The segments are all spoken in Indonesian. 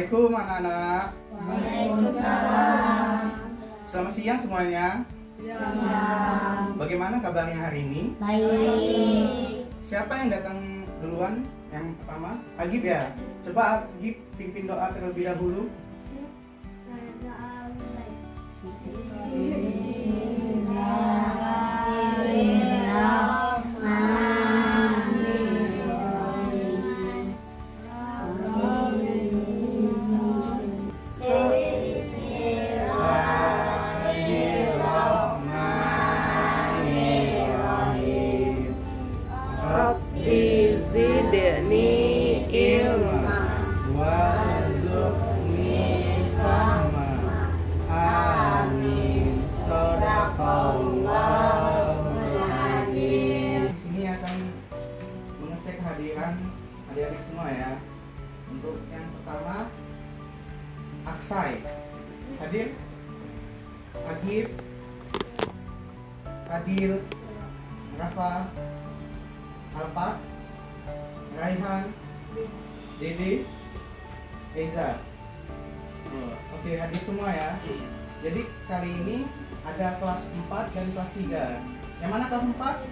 Assalamualaikum anak-anak. Waalaikumsalam. Selamat siang semuanya. Siang. Bagaimana kabarnya hari ini? Baik. Siapa yang datang duluan? Yang pertama, Agib ya. Coba Agib pimpin doa terlebih dahulu. Zidni ilma warzuqni fahma. Amin. Shadaqallahul azim. Di sini akan mengecek kehadiran adik-adik semua ya. Untuk yang pertama, Aksai hadir, Agib, Adil, Rafa, Alfa, Raihan, Dede, Eza. Oke, hadir semua ya. Jadi kali ini ada kelas 4 dan kelas 3. Yang mana kelas 4?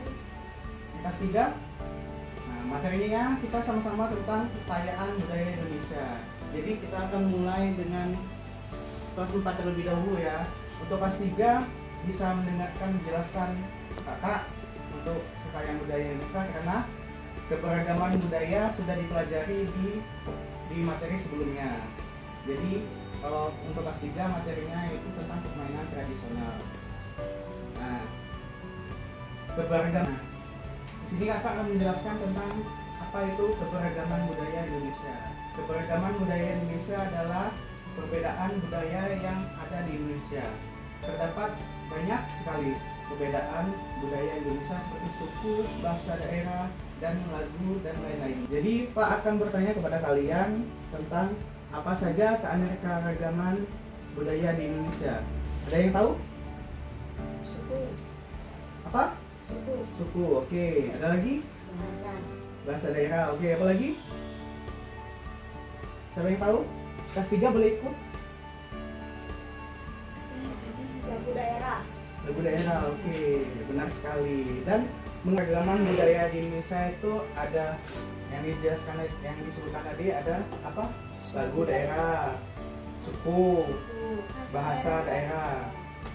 Kelas 3. Nah, materinya kita sama-sama tentang kekayaan budaya Indonesia. Jadi kita akan mulai dengan kelas 4 terlebih dahulu ya. Untuk kelas 3 bisa mendengarkan penjelasan kakak untuk kekayaan budaya Indonesia, karena keberagaman budaya sudah dipelajari di materi sebelumnya. Jadi kalau untuk kelas 3 materinya itu tentang permainan tradisional. Nah, keberagaman. Di sini kakak akan menjelaskan tentang apa itu keberagaman budaya Indonesia. Keberagaman budaya Indonesia adalah perbedaan budaya yang ada di Indonesia. Terdapat banyak sekali perbedaan budaya Indonesia seperti suku, bahasa daerah, dan lagu dan lain-lain. Jadi Pak akan bertanya kepada kalian tentang apa saja keanekaragaman budaya di Indonesia. Ada yang tahu? Suku. Apa? Suku. Suku. Oke. Ada lagi? Bahasa. Bahasa daerah. Oke. Apa lagi? Siapa yang tahu? Kelas 3 boleh ikut? Lagu daerah. Lagu daerah. Oke. Benar sekali. Dan keberagaman budaya di Indonesia itu ada yang dijelaskan, yang disebutkan tadi ada apa? Lagu daerah, suku, bahasa daerah.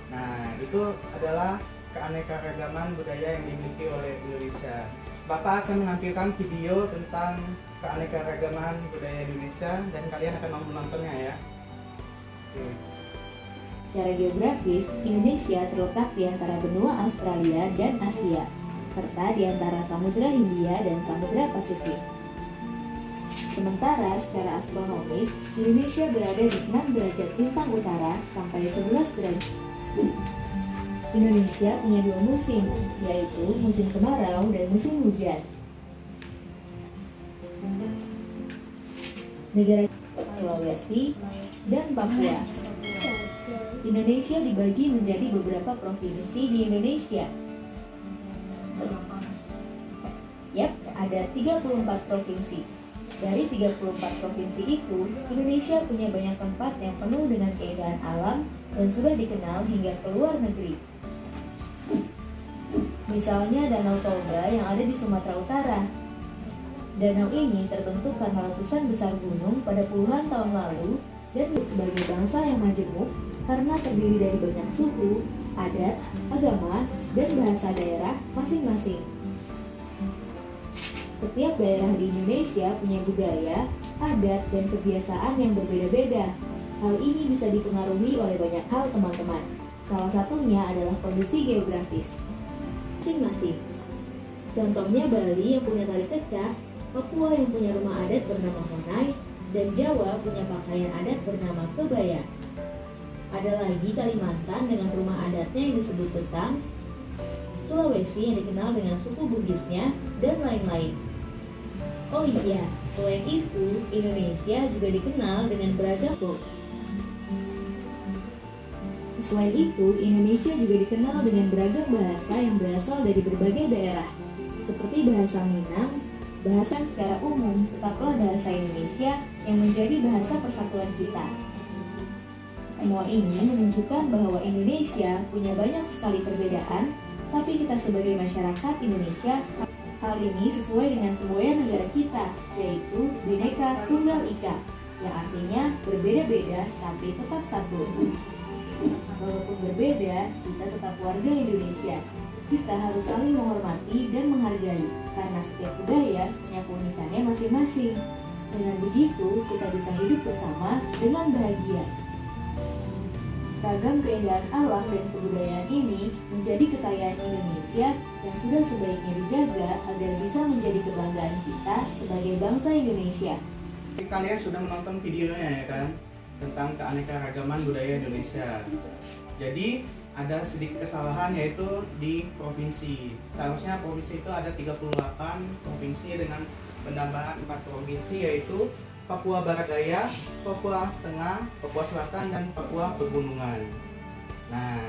Nah, itu adalah keanekaragaman budaya yang dimiliki oleh Indonesia. Bapak akan menampilkan video tentang keanekaragaman budaya Indonesia dan kalian akan menontonnya ya. Oke. Secara geografis, Indonesia terletak di antara benua Australia dan Asia, serta di antara Samudra Hindia dan Samudra Pasifik. Sementara secara astronomis, Indonesia berada di 6 derajat lintang utara sampai 11 derajat. Indonesia punya 2 musim, yaitu musim kemarau dan musim hujan. Negara Sulawesi dan Papua. Indonesia dibagi menjadi beberapa provinsi di Indonesia. Yap, ada 34 provinsi. Dari 34 provinsi itu, Indonesia punya banyak tempat yang penuh dengan keindahan alam dan sudah dikenal hingga ke luar negeri. Misalnya Danau Toba yang ada di Sumatera Utara. Danau ini terbentuk karena letusan besar gunung pada puluhan tahun lalu dan sebagai bangsa yang majemuk karena terdiri dari banyak suku, adat, agama, dan bahasa daerah masing-masing. Setiap daerah di Indonesia punya budaya, adat, dan kebiasaan yang berbeda-beda. Hal ini bisa dipengaruhi oleh banyak hal teman-teman. Salah satunya adalah kondisi geografis masing-masing. Contohnya Bali yang punya tari kecak, Papua yang punya rumah adat bernama Honai, dan Jawa punya pakaian adat bernama kebaya. Ada lagi Kalimantan dengan rumah adatnya yang disebut betang, Sulawesi yang dikenal dengan suku Bugisnya, dan lain-lain. Oh iya, selain itu, Indonesia juga dikenal dengan beragam suku. Selain itu, Indonesia juga dikenal dengan beragam bahasa yang berasal dari berbagai daerah, seperti bahasa Minang, bahasa secara umum, tetaplah bahasa Indonesia yang menjadi bahasa persatuan kita. Semua ini menunjukkan bahwa Indonesia punya banyak sekali perbedaan, tapi kita sebagai masyarakat Indonesia, hal ini sesuai dengan semboyan negara kita, yaitu Bhinneka Tunggal Ika, yang artinya berbeda-beda tapi tetap satu. Walaupun berbeda, kita tetap warga Indonesia. Kita harus saling menghormati dan menghargai, karena setiap budaya punya keunikannya masing-masing. Dengan begitu, kita bisa hidup bersama dengan bahagia. Ragam keindahan alam dan kebudayaan ini menjadi kekayaan Indonesia yang sudah sebaiknya dijaga agar bisa menjadi kebanggaan kita sebagai bangsa Indonesia. Kalian sudah menonton videonya ya kan, tentang keanekaragaman budaya Indonesia. Jadi ada sedikit kesalahan, yaitu di provinsi. Seharusnya provinsi itu ada 38 provinsi dengan penambahan 4 provinsi, yaitu Papua Barat Daya, Papua Tengah, Papua Selatan, dan Papua Pegunungan. Nah,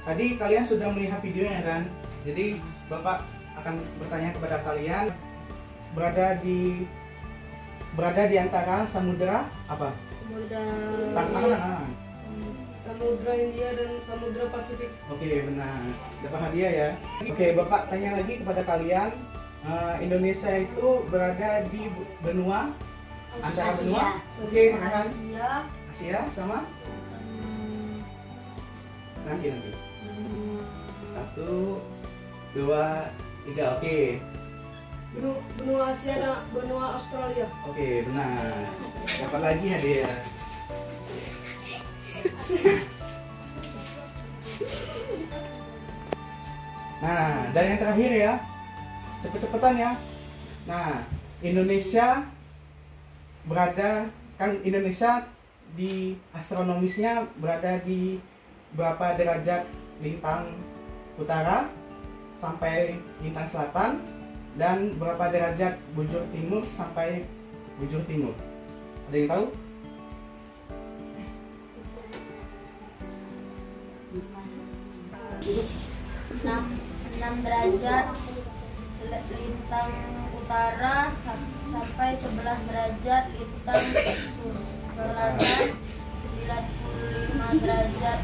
tadi kalian sudah melihat videonya kan? Jadi Bapak akan bertanya kepada kalian, berada di antara samudera apa? Samudra Tangan. Samudra India dan Samudra Pasifik. Oke, benar. Dapat hadiah ya. Oke, Bapak tanya lagi kepada kalian, Indonesia itu berada di benua antara Asia. benua. Oke, kan? Asia. Asia sama nanti. 1, 2, 3. Oke. Benua Asia dan benua Australia. Oke, benar. Dapat lagi hadiah. Nah, dan yang terakhir ya, cepet-cepetan ya. Nah, Indonesia di astronomisnya berada di berapa derajat lintang utara sampai lintang selatan, dan berapa derajat bujur timur sampai bujur timur. Ada yang tahu? 6 derajat lintang utara sampai 11 derajat lintang selatan, 95 derajat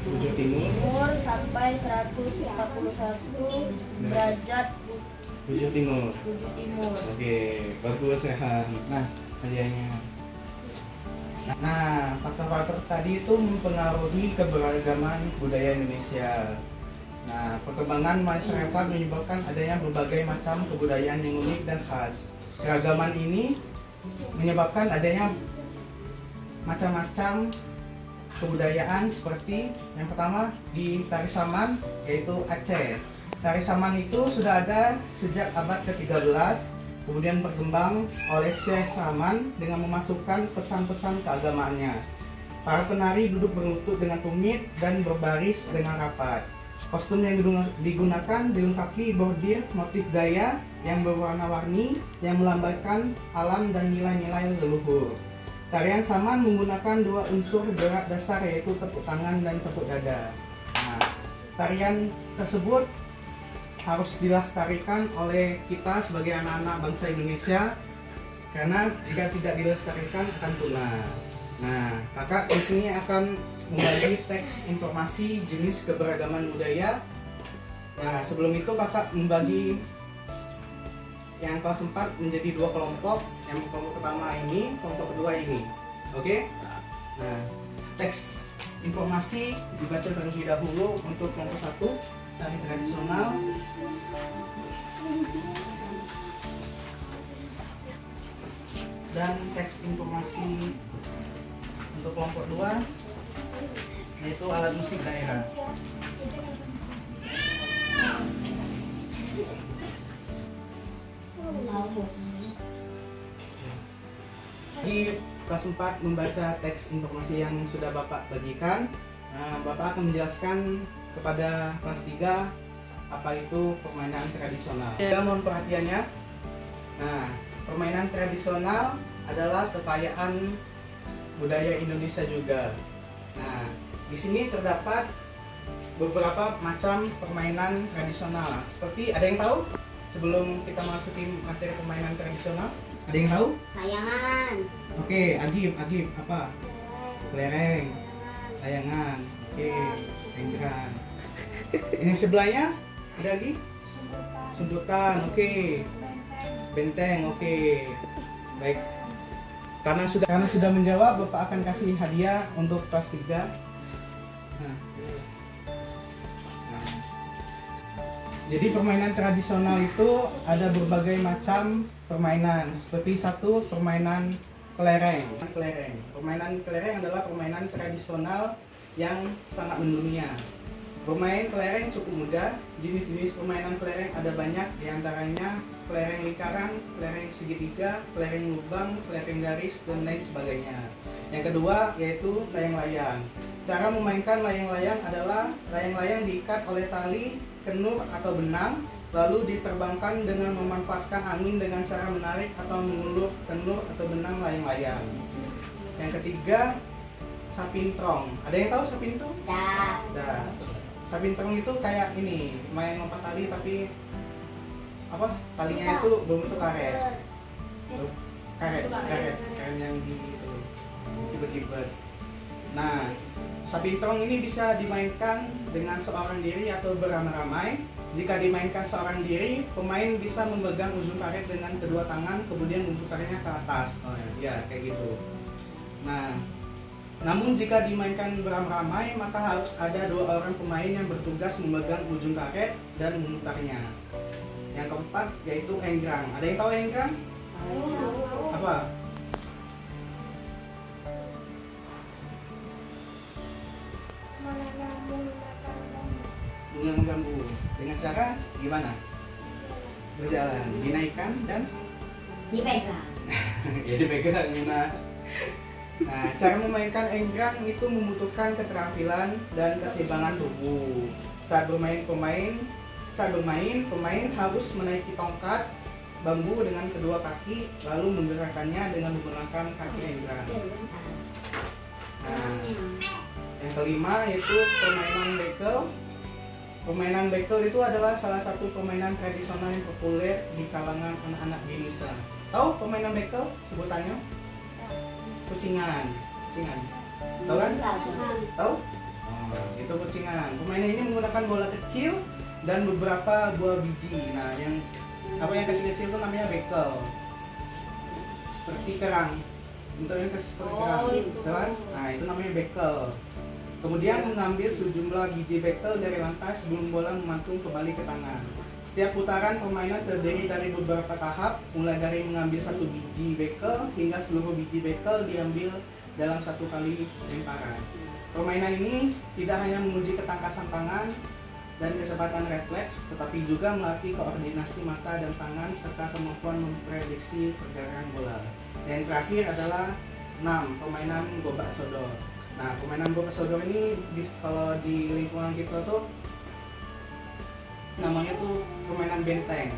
Bujur timur sampai 141 derajat bujur timur. bujur timur. Oke, bagus Rehan. Nah, hadiahnya. Nah, faktor-faktor tadi itu mempengaruhi keberagaman budaya Indonesia. Nah, perkembangan masyarakat menyebabkan adanya berbagai macam kebudayaan yang unik dan khas. Keragaman ini menyebabkan adanya macam-macam kebudayaan, seperti yang pertama di Tari Saman, yaitu Aceh. Tari Saman itu sudah ada sejak abad ke-13, kemudian berkembang oleh Syekh Saman dengan memasukkan pesan-pesan keagamaannya. Para penari duduk berlutut dengan tumit dan berbaris dengan rapat. Kostum yang digunakan dilengkapi bordir motif gaya yang berwarna-warni yang melambangkan alam dan nilai-nilai leluhur. Tarian Saman menggunakan 2 unsur gerak dasar, yaitu tepuk tangan dan tepuk dada. Nah, tarian tersebut harus dilestarikan oleh kita sebagai anak-anak bangsa Indonesia, karena jika tidak dilestarikan akan punah. Nah, kakak di sini akan membagi teks informasi jenis keberagaman budaya. Nah, sebelum itu kakak membagi yang kelas 4 menjadi 2 kelompok. Yang kelompok pertama ini, kelompok kedua ini. Oke? Nah, teks informasi dibaca terlebih dahulu untuk kelompok 1, tari tradisional. Dan teks informasi untuk kelompok 2 yaitu alat musik daerah. Di kelas 4 membaca teks informasi yang sudah Bapak bagikan. Bapak akan menjelaskan kepada kelas 3 apa itu permainan tradisional. Mohon perhatiannya. Nah, permainan tradisional adalah kekayaan budaya Indonesia juga. Nah, di sini terdapat beberapa macam permainan tradisional. Seperti, ada yang tahu? sebelum kita masukin materi permainan tradisional? Ada yang tahu? Layangan. Oke, Agib apa? Kelereng, layangan. Oke, enggrang. Yang sebelahnya ada lagi? Sundutan. Oke. Benteng. Oke. Baik. Karena sudah menjawab, Bapak akan kasih hadiah untuk kelas 3. Nah. Jadi permainan tradisional itu ada berbagai macam permainan. Seperti satu, permainan kelereng. Permainan kelereng adalah permainan tradisional yang sangat mendunia. Bermain kelereng cukup mudah. Jenis-jenis permainan kelereng ada banyak, diantaranya kelereng lingkaran, kelereng segitiga, kelereng lubang, kelereng garis, dan lain sebagainya. Yang kedua yaitu layang-layang. Cara memainkan layang-layang adalah layang-layang diikat oleh tali, kenur atau benang, lalu diterbangkan dengan memanfaatkan angin dengan cara menarik atau mengulur kenur atau benang layang-layang. Yang ketiga, sapintrong. Ada yang tahu sapintrong? Dah. Sapintrong itu kayak ini, main lompat tali tapi apa? Talinya itu berbentuk karet. Karet yang di itu tiba-tiba. Nah, sapintrong ini bisa dimainkan dengan seorang diri atau beramai-ramai. Jika dimainkan seorang diri, pemain bisa memegang ujung karet dengan kedua tangan, kemudian ujung karetnya ke atas. Oh ya, kayak gitu. Nah, namun jika dimainkan beramai-ramai, maka harus ada 2 orang pemain yang bertugas memegang ujung karet dan memutarnya. Yang keempat yaitu enggrang. Ada yang tahu enggrang? Apa? Menggunakan bambu. Dengan cara gimana? Berjalan, dinaikkan dan Dipegang. ya dipegang. Nah, cara memainkan enggrang itu membutuhkan keterampilan dan keseimbangan tubuh. Saat bermain, pemain harus menaiki tongkat bambu dengan kedua kaki, lalu menggerakkannya dengan menggunakan kaki enggrang. Nah, yang kelima yaitu permainan bekel. Permainan bekel itu adalah salah satu permainan tradisional yang populer di kalangan anak-anak di Indonesia. Tahu permainan bekel sebutannya? Kucingan. Tahu kan? Tahu? Oh, itu kucingan. Permainan ini menggunakan bola kecil dan beberapa buah biji. Nah, yang kecil-kecil itu namanya bekel. Seperti kerang. Bentuknya seperti kerang. Kan? Nah, itu namanya bekel. Kemudian mengambil sejumlah biji bekel dari lantai sebelum bola memantul kembali ke tangan. Setiap putaran permainan terdiri dari beberapa tahap, mulai dari mengambil satu biji bekel hingga seluruh biji bekel diambil dalam satu kali lemparan. Permainan ini tidak hanya menguji ketangkasan tangan dan kecepatan refleks, tetapi juga melatih koordinasi mata dan tangan serta kemampuan memprediksi pergerakan bola. Dan yang terakhir adalah 6. Permainan gobak sodor. Nah, permainan gobak sodor ini kalau di lingkungan kita tuh namanya tuh permainan benteng.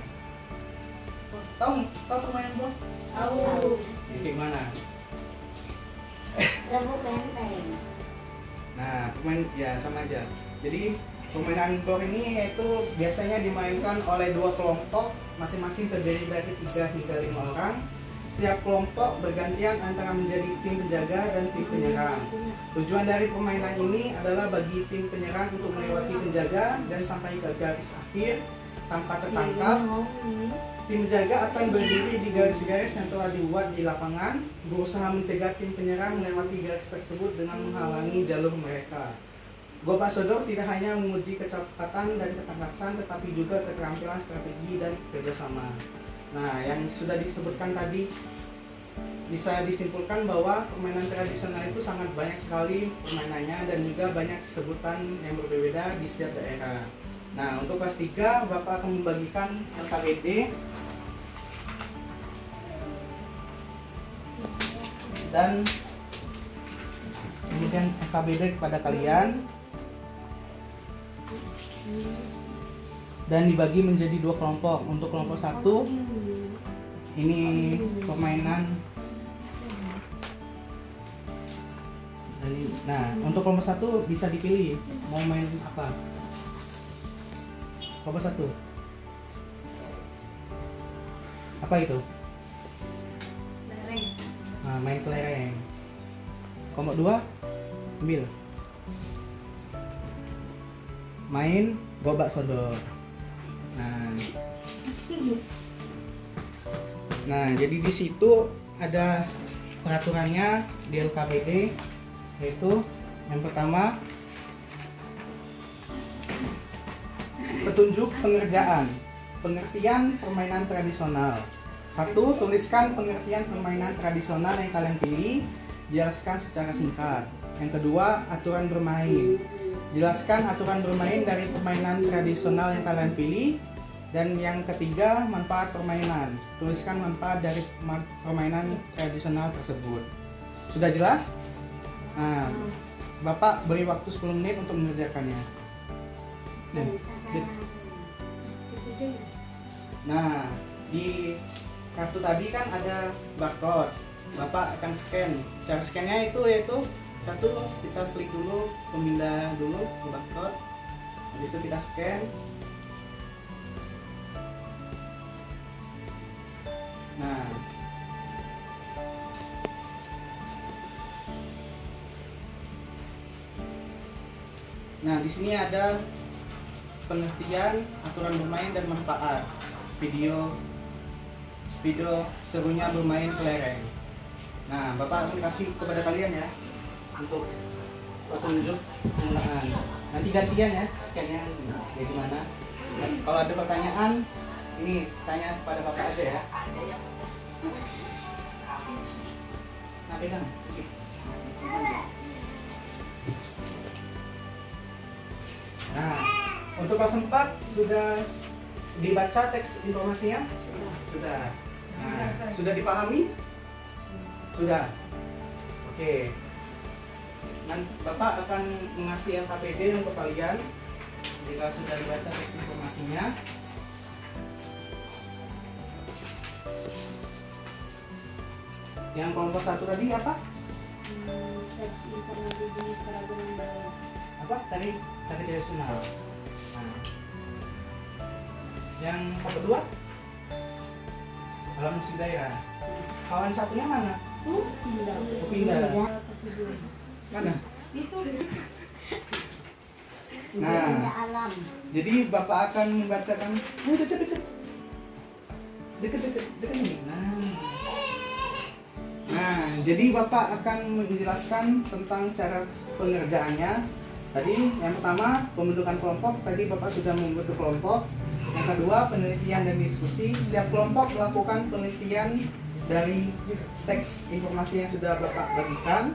Tahu permainan gua? Tahu. Kayak mana? Rebut benteng. Nah, pemain ya sama aja. Jadi permainan bor ini yaitu biasanya dimainkan oleh 2 kelompok, masing-masing terdiri dari 3 hingga 5 orang. Setiap kelompok bergantian antara menjadi tim penjaga dan tim penyerang. Tujuan dari permainan ini adalah bagi tim penyerang untuk melewati penjaga dan sampai ke garis akhir tanpa tertangkap. Tim penjaga akan berdiri di garis-garis yang telah dibuat di lapangan, berusaha mencegah tim penyerang melewati garis tersebut dengan menghalangi jalur mereka. Gobak sodor tidak hanya menguji kecepatan dan ketangkasan, tetapi juga keterampilan strategi dan kerjasama. Nah, yang sudah disebutkan tadi bisa disimpulkan bahwa permainan tradisional itu sangat banyak sekali permainannya dan juga banyak sebutan yang berbeda di setiap daerah. Nah, untuk kelas 3 Bapak akan membagikan LKPD dan memberikan LKPD kepada kalian dan dibagi menjadi 2 kelompok. Untuk kelompok 1 ini permainan. Nah, untuk kelompok 1 bisa dipilih mau main apa. Kelompok 1 Apa itu? Lereng. Nah, main kelereng. Kelompok 2 ambil. Main gobak sodor. Nah, jadi di situ ada peraturannya di LKPD, yaitu yang pertama petunjuk pengerjaan, pengertian permainan tradisional. 1. Tuliskan pengertian permainan tradisional yang kalian pilih, jelaskan secara singkat. Yang kedua, aturan bermain. Jelaskan aturan bermain dari permainan tradisional yang kalian pilih. Dan yang ketiga, manfaat permainan. Tuliskan manfaat dari permainan tradisional tersebut. Sudah jelas? Nah, Bapak beri waktu 10 menit untuk mengerjakannya. Nah, di kartu tadi kan ada barcode. Bapak akan scan. Cara scannya itu yaitu 1, kita klik dulu, pemindah dulu ke barcode. Habis itu kita scan. Nah, di sini ada pengertian, aturan bermain dan manfaat. Video serunya bermain kelereng. Nah, Bapak akan kasih kepada kalian ya untuk petunjuk penggunaan. Nanti gantian ya scan-nya kayak gimana. Dan kalau ada pertanyaan, ini tanya kepada Bapak aja ya. Nah, pegang. Nah, untuk kelas 4 sudah dibaca teks informasinya? Sudah. Nah, sudah dipahami? Sudah. Oke. Nanti Bapak akan mengasih LKPD untuk kalian jika sudah dibaca teks informasinya. Yang kelompok 1 tadi apa? Teks informasi jenis peragam baru. Apa tadi tradisional. Nah, yang kelompok 2 alam musik daerah. Kawan satunya mana? Pindah. Mana? Itu. Nah, alam. jadi Bapak akan membacakan. Dekat ini. Nah, jadi Bapak akan menjelaskan tentang cara pengerjaannya. Tadi yang pertama pembentukan kelompok, tadi Bapak sudah membentuk kelompok. Yang kedua penelitian dan diskusi. Setiap kelompok melakukan penelitian dari teks informasi yang sudah Bapak bagikan.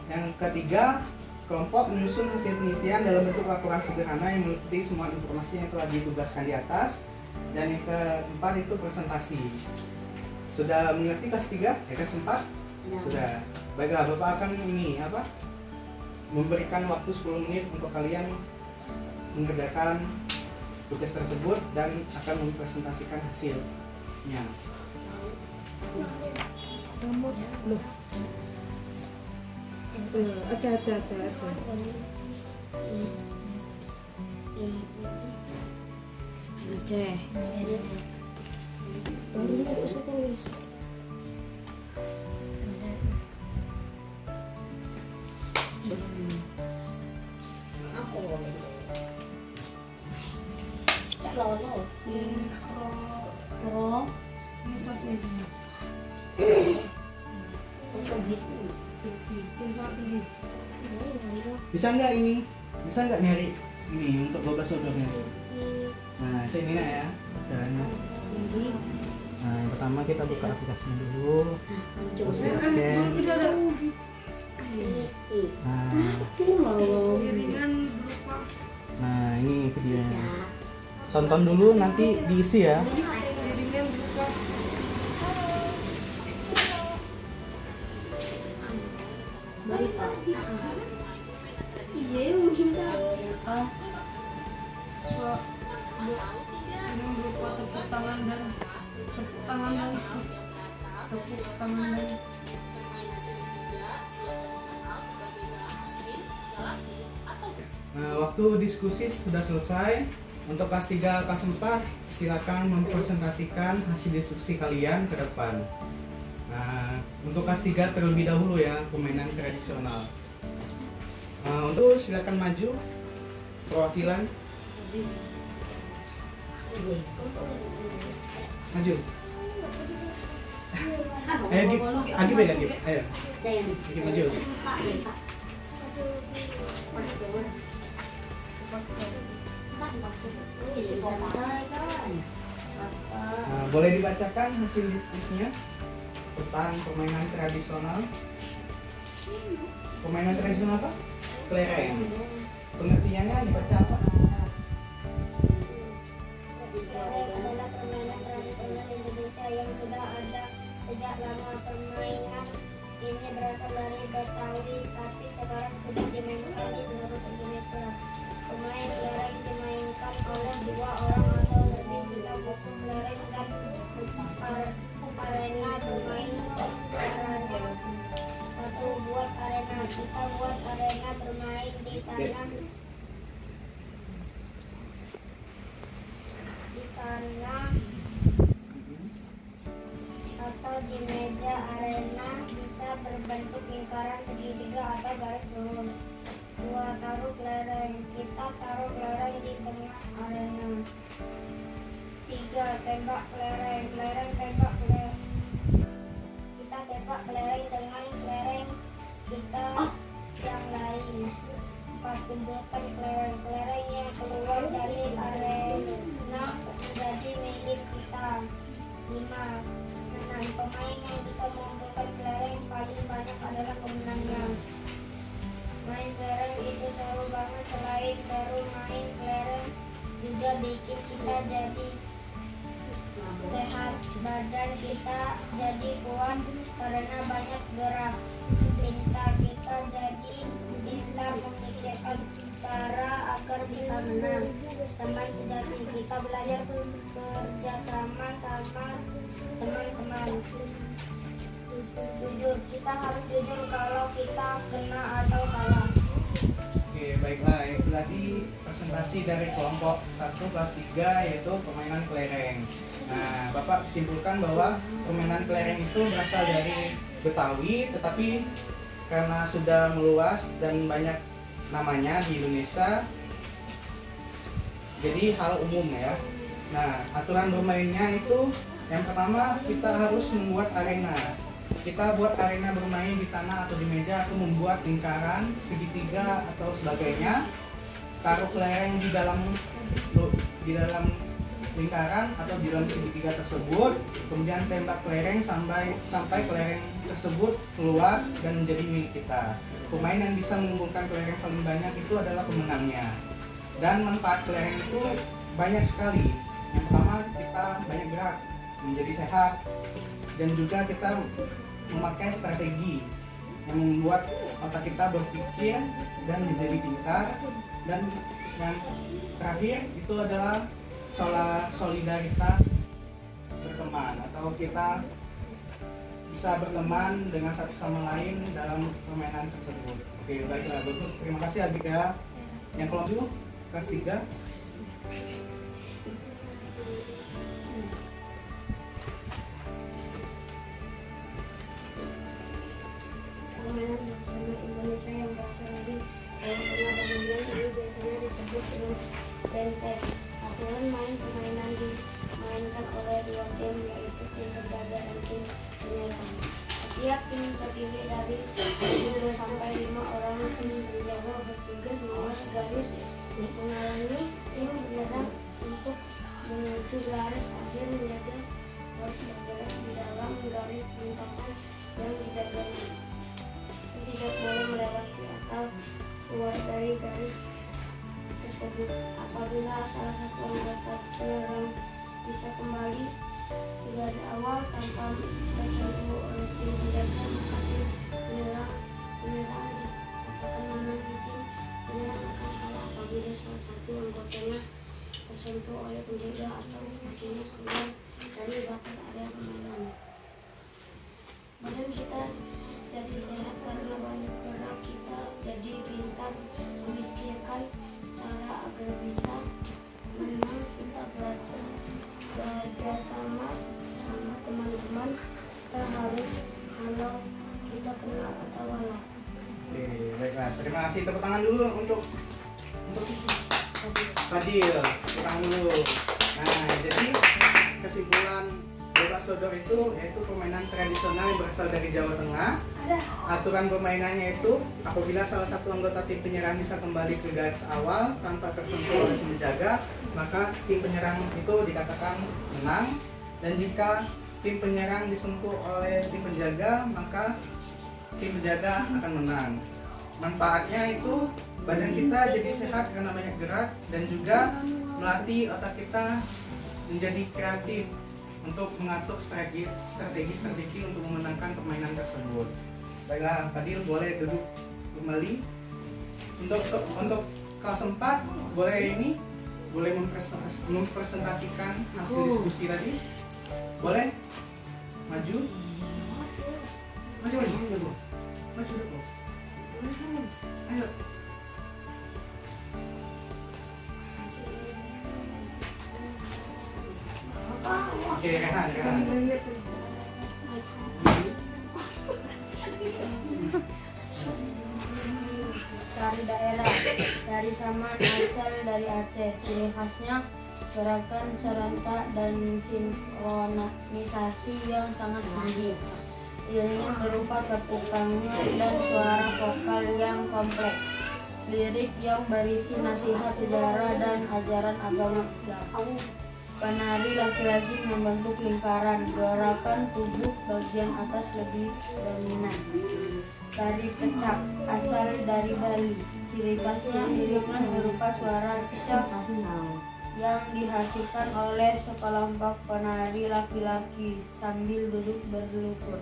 Yang ketiga, kelompok menyusun hasil penelitian dalam bentuk laporan sederhana yang meliputi semua informasi yang telah ditugaskan di atas. Dan yang keempat itu presentasi. Sudah mengerti kelas 3? Kelas 4? Sudah. Baiklah, Bapak akan memberikan waktu 10 menit untuk kalian mengerjakan tugas tersebut dan akan mempresentasikan hasilnya. Samut loh. Aca. Aceh. Baru bisa tulis. Cak lolos. Bisa nggak ini? Bisa nggak nyari ini untuk 12 sodornya? Nah, sini ya caranya. Nah, yang pertama kita buka aplikasinya dulu. Terus kita scan. Nah, ini videonya. Tonton dulu nanti diisi ya. Nah, waktu diskusi sudah selesai. Untuk kelas 3, kelas 4 silakan mempresentasikan hasil diskusi kalian ke depan. Nah, untuk kelas 3 terlebih dahulu ya, permainan tradisional. Untuk silakan maju perwakilan. Maju. Ayo Gip, Agip ya Gip. Ayo. Gip maju. Nah, boleh dibacakan hasil diskusinya tentang permainan tradisional. Permainan tradisional apa? Kelereng. Pengertiannya dibaca apa? Kelereng adalah permainan tradisional Indonesia yang sudah ada sejak lama. Permainan ini berasal dari Betawi, tapi sekarang sudah dimainkan di seluruh Indonesia. Pemain kelereng dimainkan oleh 2 orang atau lebih. Kita buku kelereng dan arena bermain caranya. 1. Buat arena. Kita buat arena bermain di tanah atau di meja. Arena bisa berbentuk lingkaran, segitiga atau garis lurus. 2. Taruh kelereng. Kita taruh kelereng di tengah arena. 3. Tembak kelereng. Tembak kelereng. Kita tembak kelereng dengan kelereng kita yang lain. 4. Kumpulkan kelereng. Kelereng yang keluar dari arena menjadi milik kita. 5. Menang. Pemain yang bisa mengumpulkan kelereng paling banyak adalah pemenangnya. Main kelereng itu seru banget. Selain seru, main kelereng juga bikin kita jadi sehat. Badan kita jadi kuat karena banyak gerak. Pintar. Kita jadi pintar memikirkan cara agar bisa menang. Teman sejati. Kita belajar bekerja sama teman-teman. Jujur. Kita harus jujur kalau kita kena atau kalah. Oke, baiklah. Itu tadi presentasi dari kelompok 1 kelas 3 yaitu permainan kelereng. Nah, Bapak simpulkan bahwa permainan kelereng itu berasal dari Betawi, tetapi karena sudah meluas dan banyak namanya di Indonesia, jadi hal umum ya. Nah, aturan bermainnya itu yang pertama kita harus membuat arena. Kita buat arena bermain di tanah atau di meja, atau membuat lingkaran, segitiga atau sebagainya. Taruh kelereng di dalam lingkaran atau di dalam segitiga tersebut. Kemudian tembak kelereng sampai kelereng tersebut keluar dan menjadi milik kita. Pemain yang bisa mengumpulkan kelereng paling banyak itu adalah pemenangnya. Dan manfaat kelereng itu banyak sekali. Yang pertama, kita banyak gerak, menjadi sehat, dan juga kita memakai strategi yang membuat otak kita berpikir dan menjadi pintar. Dan yang terakhir itu adalah solidaritas berteman, atau kita bisa berteman dengan satu sama lain dalam permainan tersebut. Oke, baiklah, bagus. Terima kasih Agik ya. Yang kelompok kelas 3. Permainan nasional Indonesia yang berasal dari Jawa Tengah dan Banten ini biasanya disebut dengan benteng. Aturan main permainan dimainkan oleh 2 tim, yaitu tim penjaga dan tim penyerang. Setiap tim terdiri dari 2 sampai 5 orang. Tim penjaga bertugas mengawas garis menghalangi tim penyerang untuk menuju garis akhir, menjaga garis bergerak di dalam garis lintasan yang dijaganya. Tidak boleh melewati atau keluar dari garis tersebut. Apabila salah satu anggota penyerang bisa kembali ke garis awal tanpa tersentuh oleh tim penjaga, maka tim penyerang dikatakan menang. Tim penyerang asal kalah apabila salah satu anggotanya tersentuh oleh penjaga atau kakinya keluar dari batas area permainan. Badan kita jadi sehat karena banyak gerak. Kita jadi pintar memikirkan cara agar bisa menang. Baiklah, terima kasih. Tepuk tangan dulu untuk Fadil. Tepuk tangan dulu. Nah, jadi kesimpulan Bebas Sodor itu yaitu permainan tradisional yang berasal dari Jawa Tengah. Aturan permainannya itu apabila salah satu anggota tim penyerang bisa kembali ke garis awal tanpa tersentuh oleh tim penjaga, maka tim penyerang itu dikatakan menang. Dan jika tim penyerang disentuh oleh tim penjaga, maka tim penjaga akan menang. Manfaatnya itu badan kita jadi sehat karena banyak gerak dan juga melatih otak kita menjadi kreatif untuk mengatur strategi untuk memenangkan permainan tersebut. Baiklah, Fadil boleh duduk kembali. Untuk kelas 4 boleh mempresentasikan hasil diskusi tadi. Boleh? Maju. Ayo. Oke, Rehan. Tari daerah dari Saman, asal dari Aceh. Ciri khasnya gerakan serentak dan sinkronisasi yang sangat tinggi. Iringnya berupa tepuk tangan dan suara vokal yang kompleks. Lirik yang berisi nasihat sejarah dan ajaran agama Islam. Penari laki-laki membentuk lingkaran, gerakan tubuh bagian atas lebih dominan. Tari kecak asal dari Bali. Ciri khasnya iringan berupa suara kecak yang dihasilkan oleh sekelompok penari laki-laki sambil duduk berlutut.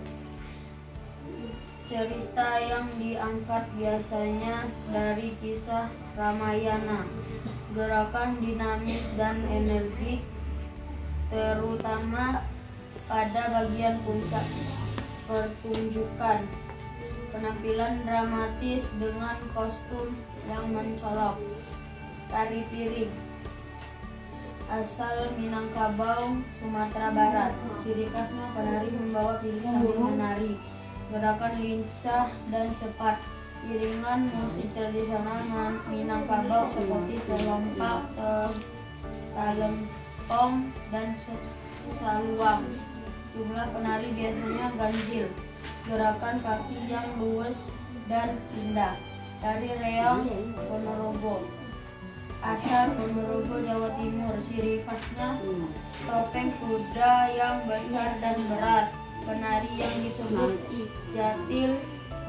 Cerita yang diangkat biasanya dari kisah Ramayana. Gerakan dinamis dan energik, terutama pada bagian puncak pertunjukan. Penampilan dramatis dengan kostum yang mencolok. Tari piring asal Minangkabau, Sumatera Barat. Ciri khasnya penari membawa piring sambil menari. Gerakan lincah dan cepat. Iringan musik tradisional Minangkabau seperti kelompak, talempong, dan saluang. Jumlah penari biasanya ganjil. Gerakan kaki yang luwes dan indah. Tari reog Ponorogo asal Ponorogo, Jawa Timur. Ciri khasnya topeng kuda yang besar dan berat. Penari yang disebut jatil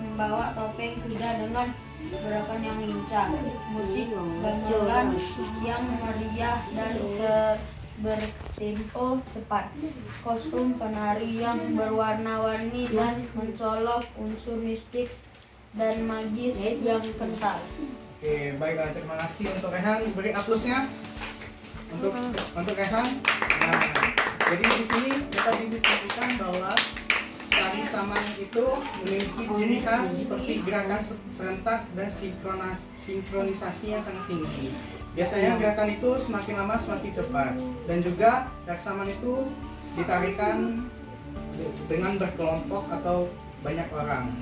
membawa topeng kuda dengan gerakan yang lincah. Musik gamelan yang meriah dan bertempo cepat. Kostum penari yang berwarna-warni dan mencolok unsur mistik dan magis yang kental. Oke, baiklah, terima kasih untuk Rehan. Beri aplusnya untuk Rehan. Nah, jadi di sini dapat didiskusikan bahwa tari Saman itu memiliki ciri khas seperti gerakan serentak dan sinkronisasi yang sangat tinggi. Biasanya gerakan itu semakin lama semakin cepat, dan juga tari Saman itu ditarikan dengan berkelompok atau banyak orang.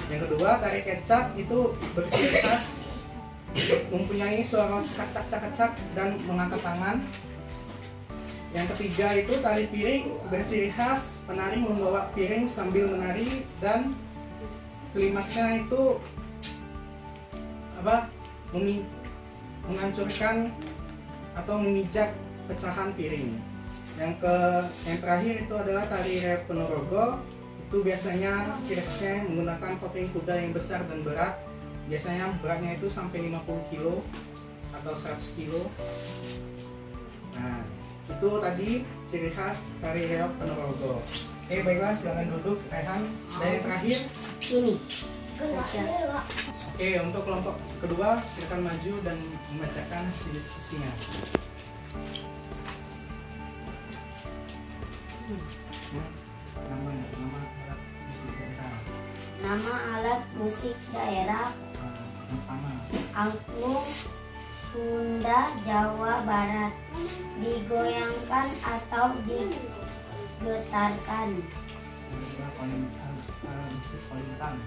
Yang kedua, tari kecak itu berciri khas mempunyai suara cak-cak dan mengangkat tangan. Yang ketiga itu tari piring berciri khas penari membawa piring sambil menari, dan klimaksnya itu menghancurkan atau memijak pecahan piring. Yang terakhir itu adalah tari reog Ponorogo. Itu biasanya ciri khasnya menggunakan topeng kuda yang besar dan berat. Biasanya beratnya itu sampai 50 kilo atau 100 kilo. Nah, itu tadi ciri khas tari reog Ponorogo. Oke, baiklah, silakan duduk, Rehan. Dan yang terakhir Ini. Oke, untuk kelompok kedua silakan maju dan membacakan hasil diskusinya. Nama alat musik daerah angklung, Sunda, Jawa Barat. Digoyangkan atau digetarkan. Musik kolintang.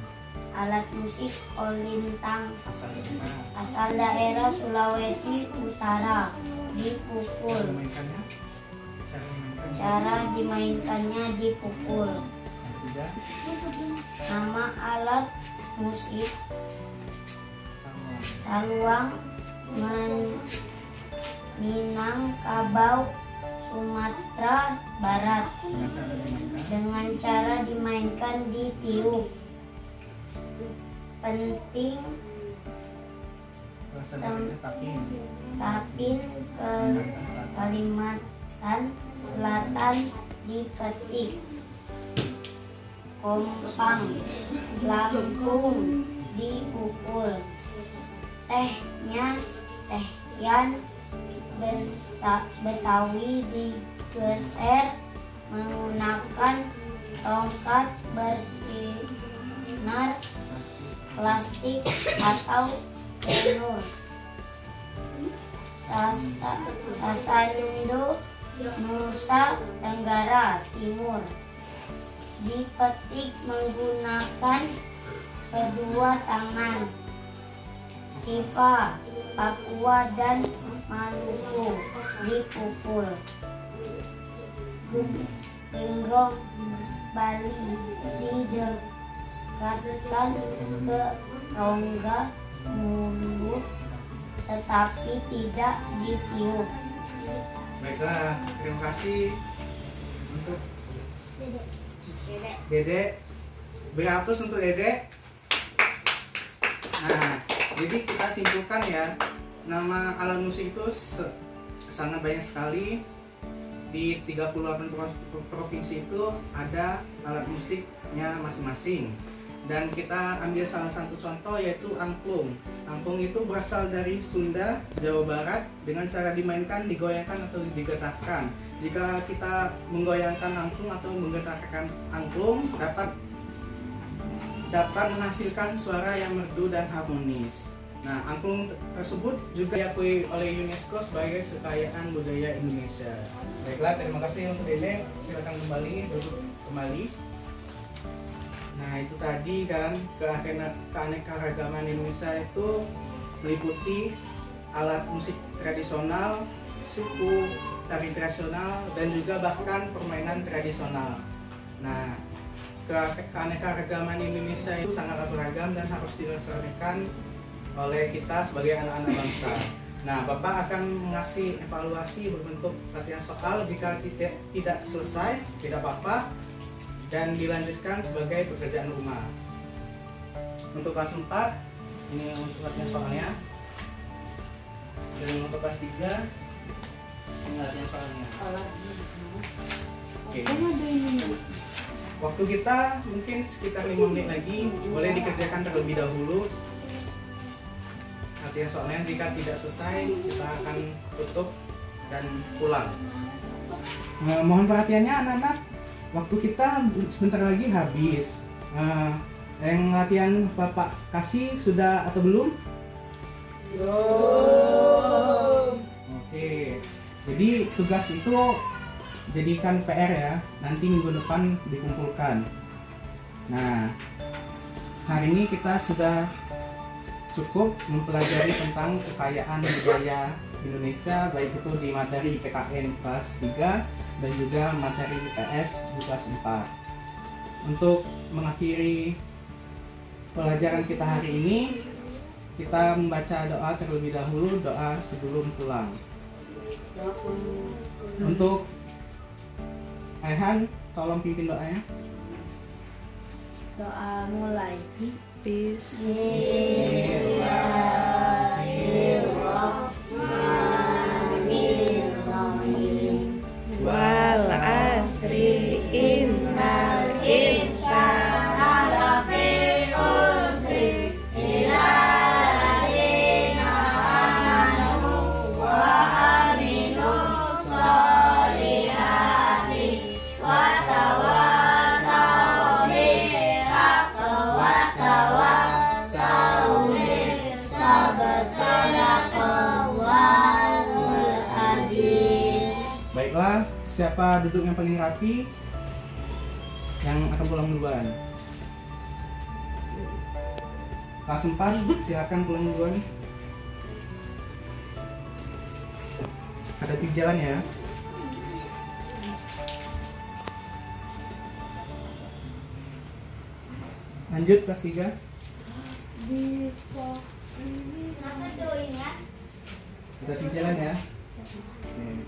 alat musik olintang Asal dari mana? asal daerah Sulawesi Utara. Cara Dipukul. memainkannya? Cara dimainkannya dipukul. Yang ketiga, Nama alat musik sama. saluang, Minangkabau, Sumatera Barat. Dengan cara dimainkan. Dengan cara dimainkan ditiup. Penting Bahasa daerahnya tapin. Tapin ke Kalimantan Selatan dipetik. Kompang, Lampung dipukul. Tehnya tehyan, Betawi digeser menggunakan tongkat bersinar plastik atau tenur. Sasando, Nusa Tenggara Timur dipetik menggunakan kedua tangan. Tifa, Papua dan Maluku dipukul. Genggong, Bali didekatkan ke rongga mulut tetapi tidak ditiup. Baiklah, terima kasih untuk Dede. Beri aplaus untuk Dede. Nah, jadi kita simpulkan ya, nama alat musik itu sangat banyak sekali. Di 38 provinsi itu ada alat musiknya masing-masing. Dan kita ambil salah satu contoh yaitu angklung. Angklung itu berasal dari Sunda, Jawa Barat. Dengan cara dimainkan, digoyangkan atau digetarkan. Jika kita menggoyangkan angklung atau menggetarkan angklung, dapat menghasilkan suara yang merdu dan harmonis. Nah, angklung tersebut juga diakui oleh UNESCO sebagai kekayaan budaya Indonesia. Baiklah, terima kasih untuk Dede. Silakan kembali, duduk kembali. Nah, itu tadi kan keanekaragaman Indonesia itu meliputi alat musik tradisional, suku, tari tradisional, dan juga bahkan permainan tradisional. Nah, keanekaragaman Indonesia itu sangat beragam dan harus dilestarikan oleh kita sebagai anak-anak bangsa. Nah, Bapak akan mengasih evaluasi berbentuk latihan soal. Jika tidak selesai, tidak apa-apa, dan dilanjutkan sebagai pekerjaan rumah. Untuk kelas 4, ini untuk latihan soalnya. Dan untuk kelas 3, ini latihan soalnya. Oke. Waktu kita mungkin sekitar 5 menit lagi, boleh dikerjakan terlebih dahulu latihan soalnya. Jika tidak selesai, kita akan tutup dan pulang. Mohon perhatiannya anak-anak, waktu kita sebentar lagi habis. Yang latihan Bapak kasih sudah atau belum? Belum. Oke, jadi tugas itu jadikan PR ya, nanti minggu depan dikumpulkan. Nah, hari ini kita sudah cukup mempelajari tentang kekayaan budaya Indonesia, baik itu di materi PKN kelas 3 dan juga materi IPS di kelas 4. Untuk mengakhiri pelajaran kita hari ini, kita membaca doa terlebih dahulu, doa sebelum pulang. Untuk Ayhan, tolong pimpin doanya. Doa mulai. Bismillahirrahmanirrahim. Wal asri innal insana lafi khusri illa alladziina aamanu wa amilus sholihati wa tawassaw bil haqqi wa tawassaw bis sabr. Sadaqallahul azim. Baiklah, siapa duduk yang paling rapi yang akan pulang duluan? Kelas 4 silakan pulang duluan. Ada di jalan ya. Lanjut kelas 3. Bisa apa tuh ini ya? Ada di jalan ya. Nih.